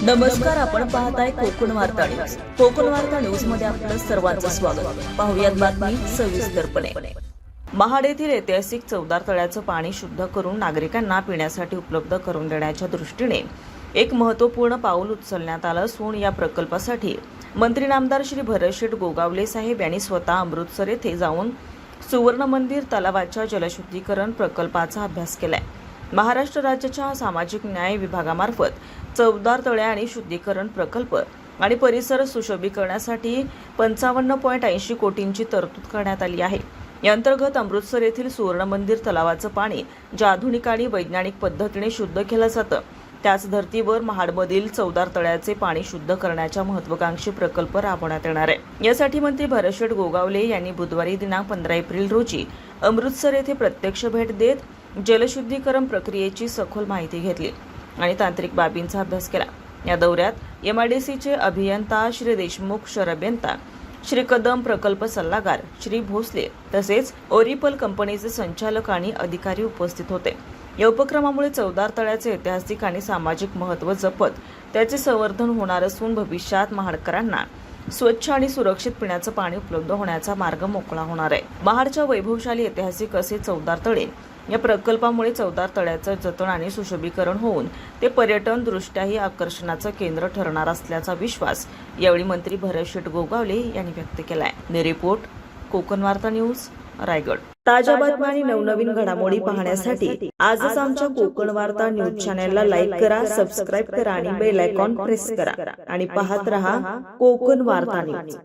नमस्कार, आपण पाहताय कोकण वार्ता न्यूज. कोकण वार्ता न्यूज मध्ये आपलं सर्वांचं स्वागत. पाहुयात बातमी सविस्तरपणे. महाड येथील ऐतिहासिक चवदार तळ्याचं पाणी शुद्ध करून नागरिकांना पिण्यासाठी उपलब्ध करून देण्याच्या दृष्टीने एक महत्त्वपूर्ण पाऊल उचलण्यात आलं असून या प्रकल्पासाठी मंत्री नामदार श्री भरतशेठ गोगावले साहेब यांनी स्वतः अमृतसर येथे जाऊन सुवर्ण मंदिर तलावाच्या जलशुद्धीकरण प्रकल्पाचा अभ्यास केलाय. महाराष्ट्र राज्याच्या सामाजिक न्याय विभागामार्फत चवदार तळे आणि शुद्धीकरण प्रकल्प आणि परिसर सुशोभीकरणासाठी 55.80 कोटींची तरतूद करण्यात आली आहे. या अंतर्गत अमृतसर येथील सुवर्ण मंदिर तलावाचं पाणी जे आधुनिक आणि वैज्ञानिक पद्धतीने शुद्ध केलं जातं, त्याच धर्तीवर महाडमधील चवदार तळ्याचे पाणी शुद्ध करण्याचा महत्त्वाकांक्षी प्रकल्प राबवण्यात येणार आहे. यासाठी मंत्री भरतशेठ गोगावले यांनी बुधवारी दिनांक 15 एप्रिल रोजी अमृतसर येथे प्रत्यक्ष भेट देत जलशुद्धीकरण प्रक्रियेची सखोल माहिती घेतली आणि तांत्रिक बाबींचा अभ्यास केला. या दौऱ्यात एमआयडीसीचे अभियंता श्री देशमुख, शरअभियंता श्री कदम, प्रकल्प सल्लागार श्री भोसले तसेच ओरिपल कंपनीचे संचालक आणि अधिकारी उपस्थित होते. या उपक्रमामुळे चवदार तळ्याचे ऐतिहासिक आणि सामाजिक महत्त्व जपत त्याचे संवर्धन होणार असून भविष्यात महाडकरांना स्वच्छ आणि सुरक्षित पिण्याचं पाणी उपलब्ध होण्याचा मार्ग मोकळा होणार आहे. महाडच्या वैभवशाली ऐतिहासिक असे चवदार तळे या प्रकल्पामुळे चवदार तळ्याचं जतन आणि सुशोभीकरण होऊन ते पर्यटन दृष्ट्याही आकर्षणाचं केंद्र ठरणार असल्याचा विश्वास यावेळी मंत्री भरतशेठ गोगावले यांनी व्यक्त केलाय. रिपोर्ट कोकण वार्ता न्यूज, रायगड. ताज्या बातम्या आणि नवनवीन घडामोडी पाहण्यासाठी आजच आमच्या कोकण वार्ता न्यूज चॅनलला लाईक करा, सबस्क्राईब करा आणि बेल आयकॉन प्रेस करा आणि पाहत रहा कोकण वार्ता न्यूज.